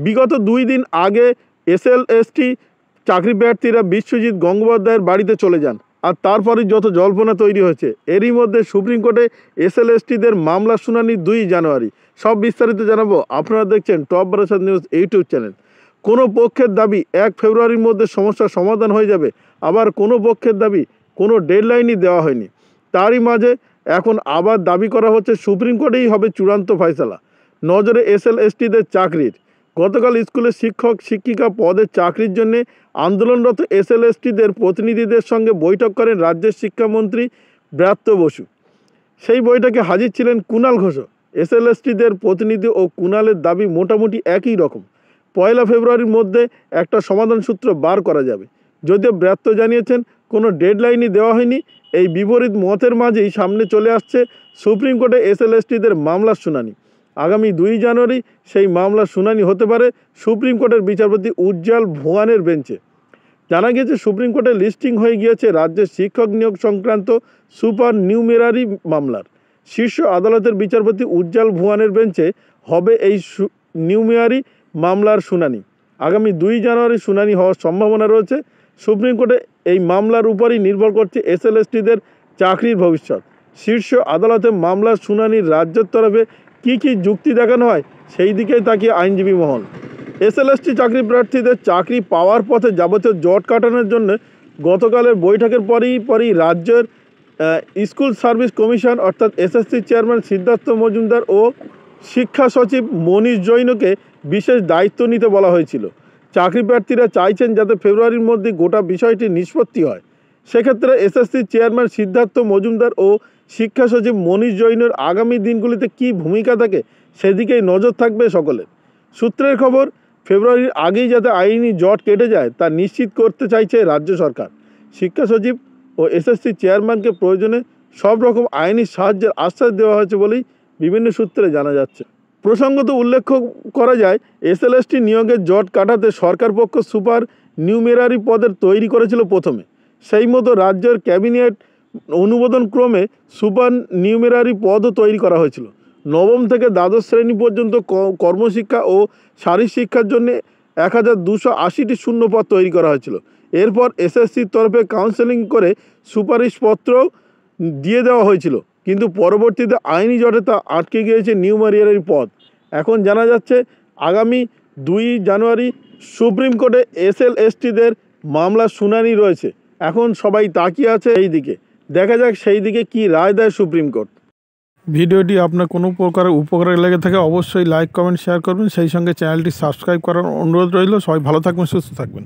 বিগত 2 দিন আগে এসএলএসটি চাকরি প্রার্থীরা বিশ্বজিৎ গঙ্গোপাধ্যায়ের বাড়িতে চলে যান, আর তারপরে যত জল্পনা তৈরি হয়েছে। এরই মধ্যে সুপ্রিম কোর্টে এসএলএসটিদের মামলা শুনানি 2 জানুয়ারি। সব বিস্তারিত জানাবো। আপনারা দেখছেন top Barasat news YouTube channel. কোনো পক্ষের দাবি 1 ফেব্রুয়ারির মধ্যে সমস্যার সমাধান হয়ে যাবে, আবার কোনো পক্ষের দাবি কোনো ডেডলাইনই দেওয়া হয়নি। তারই মাঝে এখন আবার দাবি করা হচ্ছে সুপ্রিম কোর্টেই হবে চূড়ান্ত ফয়সালা। নজরে এসএলএসটিদের চাকরির। গতকাল স্কুলের শিক্ষক শিক্ষিকা পদের চাকরির জন্য আন্দোলনরত এসএলএসটিদের প্রতিনিধিদের সঙ্গে বৈঠক করেন রাজ্যের শিক্ষামন্ত্রী ব্রাত্য বসু। সেই বৈঠকে হাজির ছিলেন কুণাল ঘোষও। এসএলএসটিদের প্রতিনিধি ও কুণালের দাবি মোটামুটি একই রকম। 1 ফেব্রুয়ারির মধ্যে একটা সমাধান সূত্র বার করা যাবে। যদিও ব্রাত্য জানিয়েছেন কোনো ডেডলাইনই দেওয়া হয়নি। এই বিপরীত মতের মাঝেই সামনে চলে আসছে সুপ্রিম কোর্টে এসএলএসটিদের মামলার শুনানি। আগামী 2 জানুয়ারি সেই মামলার শুনানি হতে পারে সুপ্রিম কোর্টের বিচারপতি উজ্জ্বল ভুয়ানের বেঞ্চে। জানা গিয়েছে সুপ্রিম কোর্টে লিস্টিং হয়ে গিয়েছে রাজ্যের শিক্ষক নিয়োগ সংক্রান্ত সুপার নিউমেরারি মামলার। শীর্ষ আদালতের বিচারপতি উজ্জ্বল ভুয়ানের বেঞ্চে হবে এই নিউমেরারি মামলার শুনানি। আগামী 2 জানুয়ারি শুনানি হওয়ার সম্ভাবনা রয়েছে। সুপ্রিম কোর্টে এই মামলার উপরই নির্ভর করছে এসএলএসটিদের চাকরির ভবিষ্যৎ। শীর্ষ আদালতে মামলার শুনানির রাজ্যের তরফে কী যুক্তি দেখানো হয় সেই দিকেই তাকিয়ে আইনজীবী মহল। এসএলএসটি চাকরি প্রার্থীদের চাকরি পাওয়ার পথে যাবতীয় জট কাটানোর জন্য গতকালের বৈঠকের পরই রাজ্যের স্কুল সার্ভিস কমিশন অর্থাৎ এসএসসি চেয়ারম্যান সিদ্ধার্থ মজুমদার ও শিক্ষা সচিব মনীষ জৈনকে বিশেষ দায়িত্ব নিতে বলা হয়েছিল। চাকরি প্রার্থীরা চাইছেন যাতে ফেব্রুয়ারির মধ্যে গোটা বিষয়টি নিষ্পত্তি হয়। সেক্ষেত্রে এসএসসি চেয়ারম্যান সিদ্ধার্থ মজুমদার ও শিক্ষা সচিব মনীষ জৈনের আগামী দিনগুলিতে কী ভূমিকা থাকে সেদিকেই নজর থাকবে সকলের। সূত্রের খবর, ফেব্রুয়ারির আগেই যাতে আইনি জট কেটে যায় তা নিশ্চিত করতে চাইছে রাজ্য সরকার। শিক্ষা সচিব ও এসএসসি চেয়ারম্যানকে প্রয়োজনে সব রকম আইনি সাহায্যের আশ্বাস দেওয়া হয়েছে বলেই বিভিন্ন সূত্রে জানা যাচ্ছে। প্রসঙ্গত উল্লেখ করা যায়, এসএলএসটি নিয়োগের জট কাটাতে সরকার পক্ষ সুপার নিউমেরারি পদের তৈরি করেছিল প্রথমে। সেই মতো রাজ্যের ক্যাবিনেট অনুমোদন ক্রমে সুপার নিউমেরারি পদও তৈরি করা হয়েছিল। নবম থেকে দ্বাদশ শ্রেণী পর্যন্ত কর্মশিক্ষা ও শারীরিক শিক্ষার জন্য 1280টি শূন্যপদ তৈরি করা হয়েছিল। এরপর এসএসসির তরফে কাউন্সেলিং করে সুপারিশপত্র দিয়ে দেওয়া হয়েছিল, কিন্তু পরবর্তীতে আইনি জটে তা আটকে গিয়েছে নিউমেরারি পদ। এখন জানা যাচ্ছে আগামী 2 জানুয়ারি সুপ্রিম কোর্টে এসএলএসটিদের মামলার শুনানি রয়েছে। এখন সবাই তাকিয়ে আছে এই দিকে, দেখা যাক সেই দিকে কি রায় দেয় সুপ্রিম কোর্ট। ভিডিওটি আপনার কোনো প্রকার উপকারে লেগে থাকে অবশ্যই লাইক কমেন্ট শেয়ার করবেন, সেই সঙ্গে চ্যানেলটি সাবস্ক্রাইব করার অনুরোধ রইল। সবাই ভালো থাকবেন, সুস্থ থাকবেন।